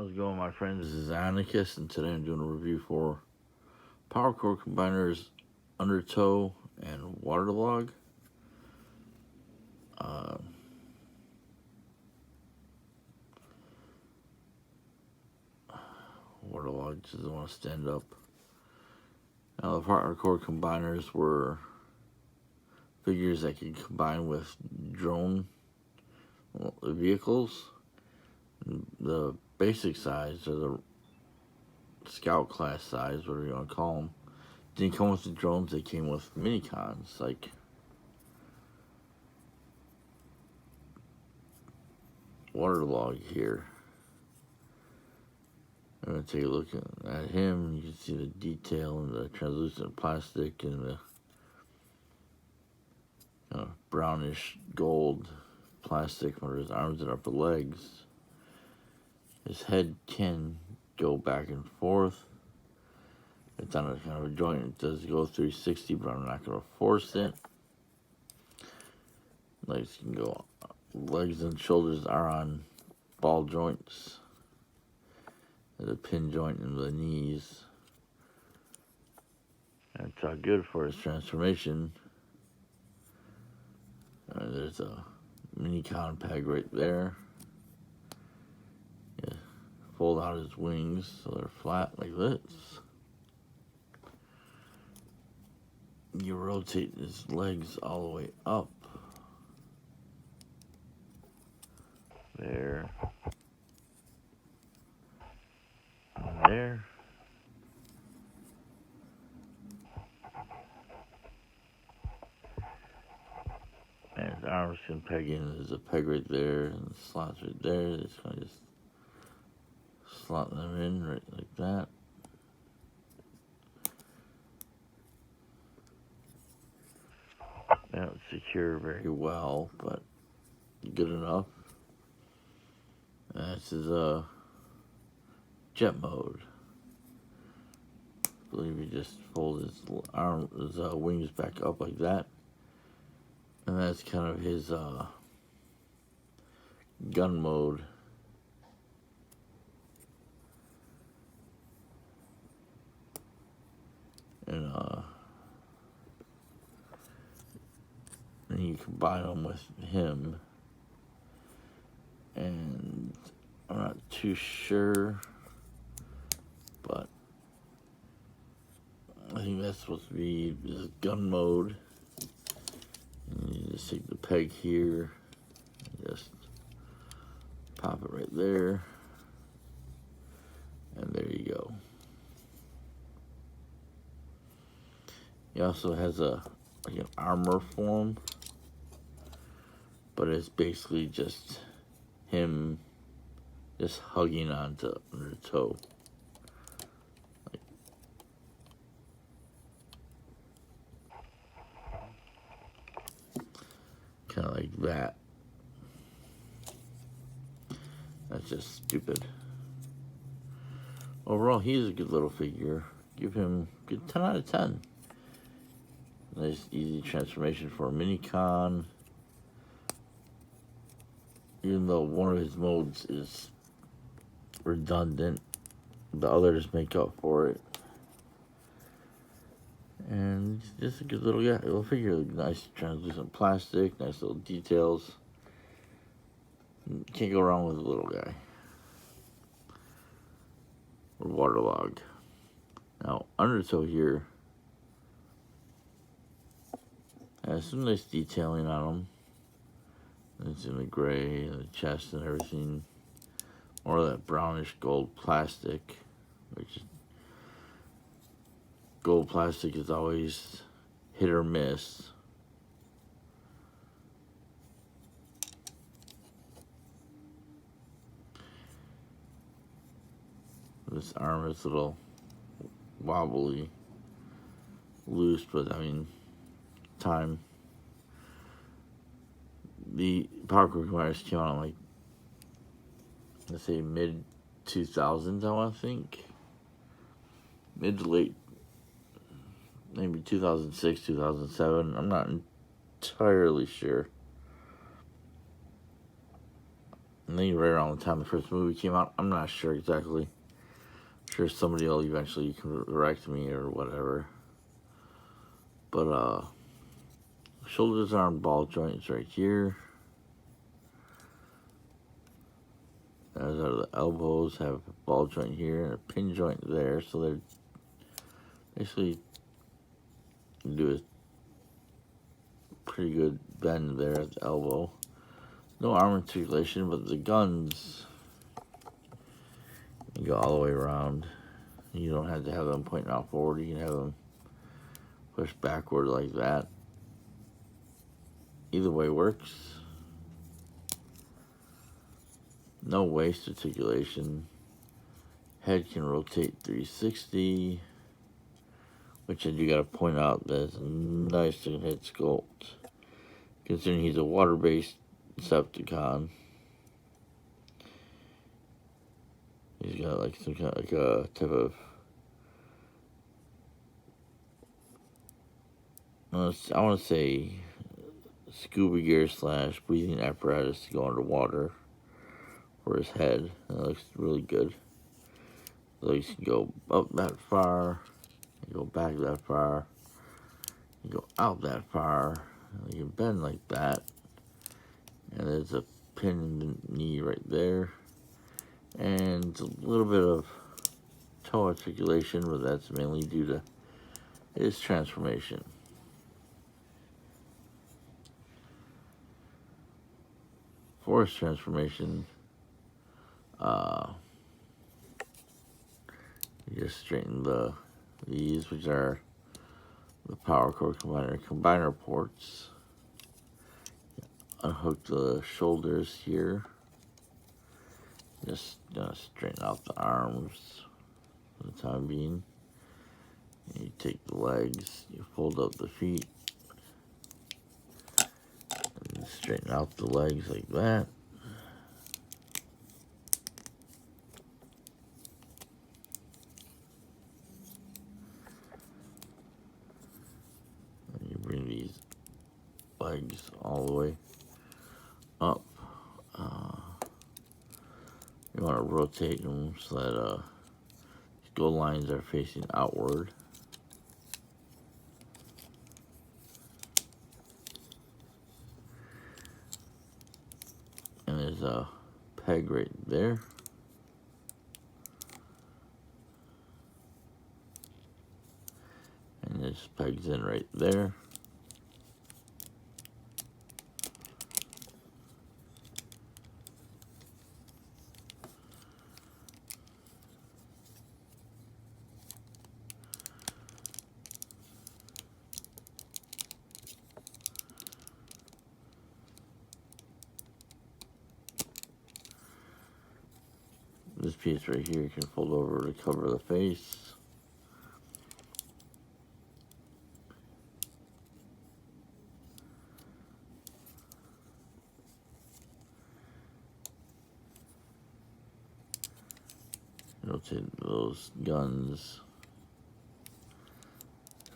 How's it going, my friends? This is Ionacus, and today I'm doing a review for powercore combiners, undertow, and waterlog. Uh, Waterlog doesn't want to stand up. Now, the powercore combiners were figures that could combine with drone vehicles. The basic size, or the scout class size, whatever you want to call them, didn't come with the drones. They came with minicons, like waterlog here. I'm going to take a look at him. You can see the detail in the translucent plastic and the brownish gold plastic for his arms and upper legs. His head can go back and forth. It's on a kind of a joint. It does go 360, but I'm not going to force it. Legs can go. Legs and shoulders are on ball joints. There's a pin joint in the knees. That's good for his transformation. There's a mini con peg right there. Yeah, fold out his wings so they're flat like this. You rotate his legs all the way up. There. And there. And his arms can peg in. There's a peg right there and slots right there. It's going to just slot them in right like that. They don't secure very well, but good enough. This is jet mode. I believe he just folds his wings back up like that. And that's kind of his gun mode. And then you combine them with him. And I'm not too sure, but I think that's supposed to be this gun mode. And you just take the peg here, and just pop it right there, and there you go. He also has like an armor form, but it's basically just him just hugging onto undertow. Kind of like that. That's just stupid. Overall, he's a good little figure. Give him a good 10 out of 10. Nice, easy transformation for a mini-con. Even though one of his modes is redundant, the others make up for it. And just a good little guy, little figure. Nice translucent plastic, nice little details. Can't go wrong with a little guy. Or waterlog. Now, undertow here has some nice detailing on him. It's in the gray, and the chest and everything. More of that brownish gold plastic, which gold plastic is always hit or miss. This arm is a little wobbly, loose, but I mean, time. The powercore combiners came out in, like, let's say mid 2000s, I think. Mid to late, maybe 2006, 2007. I'm not entirely sure. I think right around the time the first movie came out. I'm not sure exactly. I'm sure somebody will eventually correct me or whatever. But shoulders, arm, ball joints right here. As are the elbows, have a ball joint here and a pin joint there. So they're basically do a pretty good bend there at the elbow. No arm articulation, but the guns, you go all the way around. You don't have to have them pointing out forward. You can have them push backward like that. Either way works. No waist articulation. Head can rotate 360, which I do gotta point out that's a nice looking head sculpt, considering he's a water-based Decepticon. He's got like some kind of like a type of, I want to say scuba gear / breathing apparatus to go underwater for his head. That looks really good. So you can go up that far, you go back that far, you go out that far, you can bend like that, and there's a pin in the knee right there, and a little bit of toe articulation, but that's mainly due to his transformation. For his transformation, you just straighten these, which are the powercore combiner ports. Unhook the shoulders here. Just straighten out the arms for the time being. And you take the legs, you fold up the feet, and straighten out the legs like that. And you bring these legs all the way up. You want to rotate them so that skull lines are facing outward. And there's a peg right there. And this pegs in right there. This piece right here can fold over to cover the face. Rotate those guns.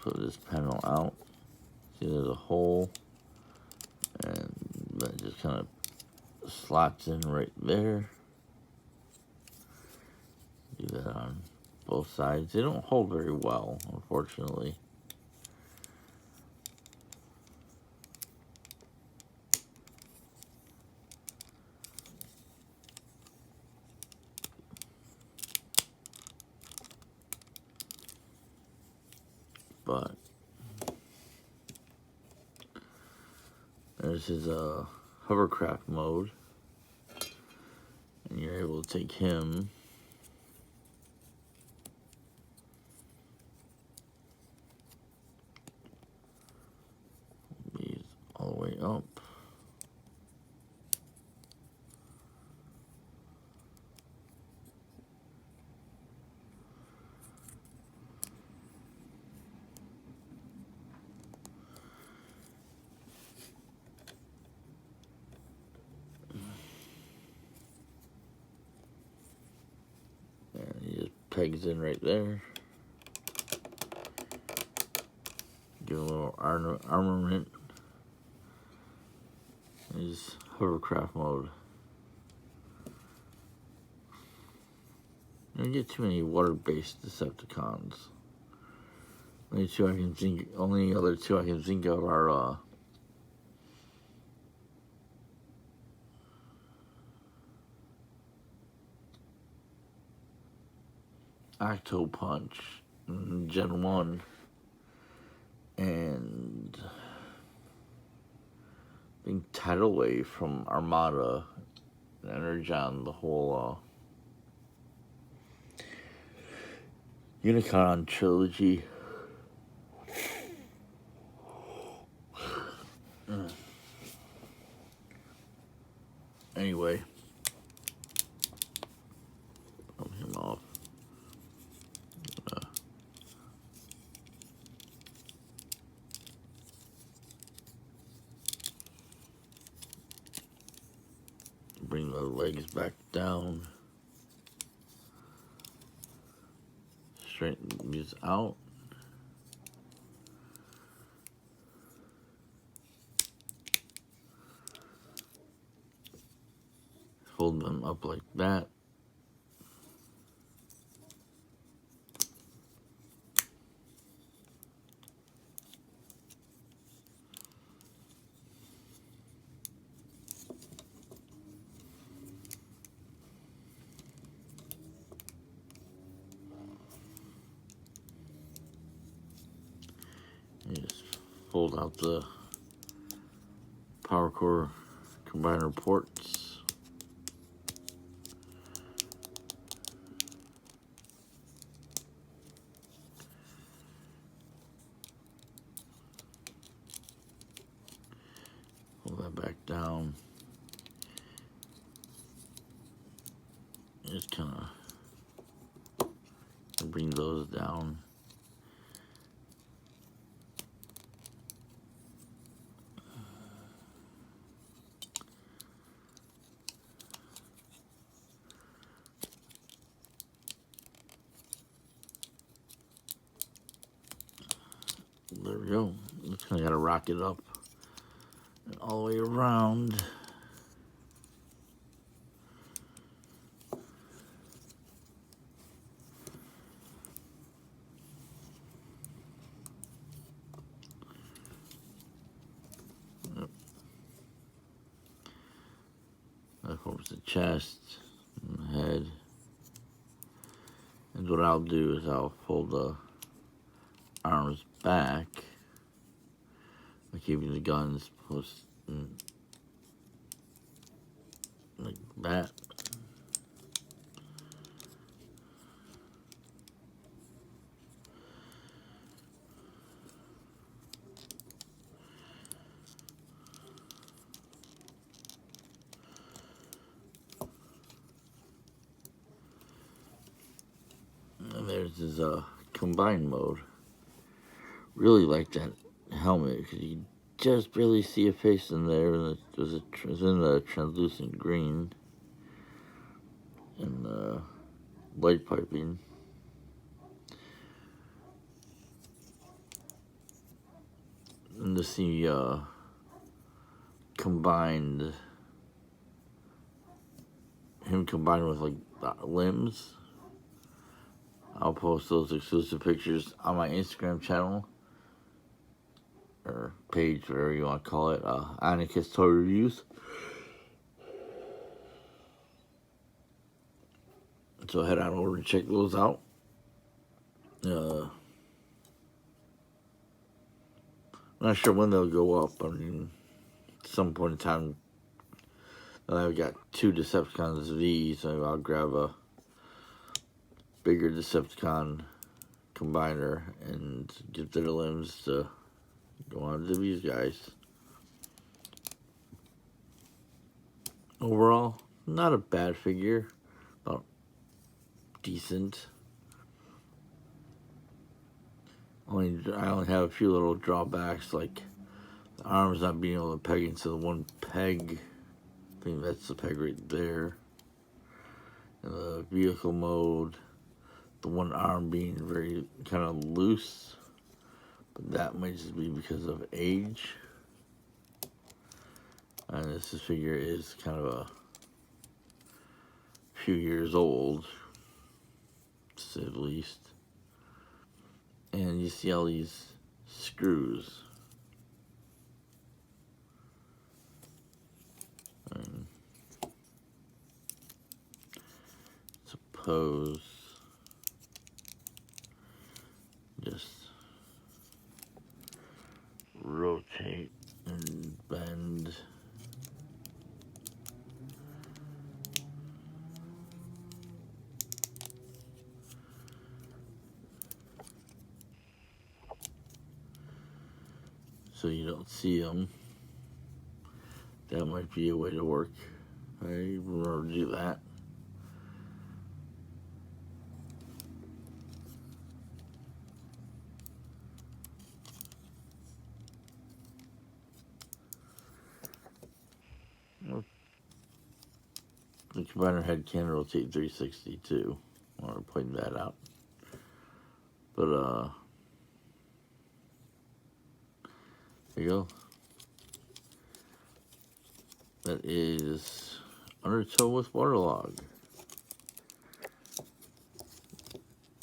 Put this panel out. See, there's a hole, and that just kind of slots in right there. Do that on both sides. They don't hold very well, unfortunately. But there's his hovercraft mode, and you're able to take him these all the way up. And he just pegs in right there. Give a little armament. His hovercraft mode. I don't get too many water-based Decepticons. Only other two I can think of are Octo Punch, Gen 1, and I think Tidal Wave from Armada, and Energon, the whole Unicron trilogy. Anyway, I'll him off. Bring the legs back down. Straighten these out. Fold them up like that. And just fold out the powercore combiner ports. Pull that back down. Just kind of bring those down. There we go. Just kind of got to rock it up and all the way around. That forms the chest and the head. And what I'll do is I'll fold the arms back, keeping the guns close like that. And there's his combined mode. Really like that helmet because you can just barely see a face in there, and it's in the translucent green and light piping. And to see combined with like limbs. I'll post those exclusive pictures on my Instagram channel or page, whatever you want to call it, Ionacus Toy Reviews. So head on over and check those out. I'm not sure when they'll go up. I mean, at some point in time, I've got 2 Decepticons of these, so I'll grab a bigger Decepticon combiner and get their limbs to go on to these guys. Overall, not a bad figure, about decent. I only have a few little drawbacks, like the arms not being able to peg into the one peg. I think that's the peg right there. And the vehicle mode, the one arm being very kind of loose, but that might just be because of age. And this figure is kind of a few years old. to say the least. And you see all these screws. And suppose just rotate and bend. So you don't see them. That might be a way to work. I remember to do that. The combiner head can rotate 360 too. I want to point that out. But there you go. That is undertow with waterlog.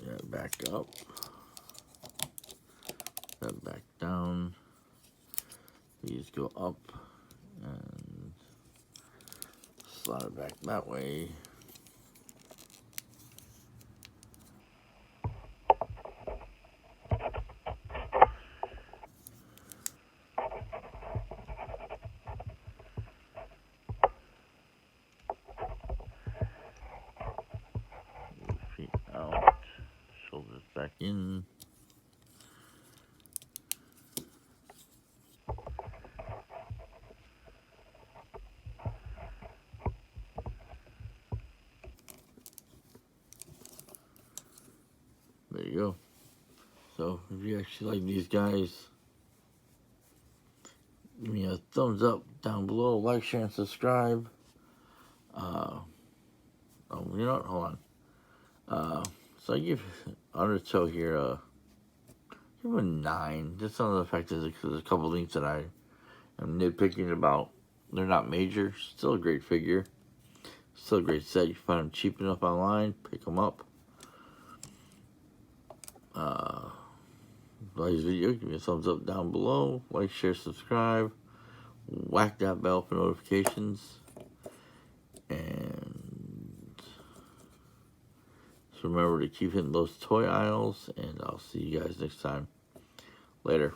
Yeah, back up. That back down. These go up and slide it back that way. Feet out. Shoulders back in. There you go. So if you actually like these guys, give me a thumbs up down below, like, share, and subscribe. Oh, you know what? Hold on. So I give undertow here give him a 9. Just on the fact that there's a couple things that I am nitpicking about. They're not major. Still a great figure. Still a great set. You find them cheap enough online, pick them up. Like this video, give me a thumbs up down below. Like, share, subscribe. Whack that bell for notifications. And just remember to keep hitting those toy aisles. And I'll see you guys next time. Later.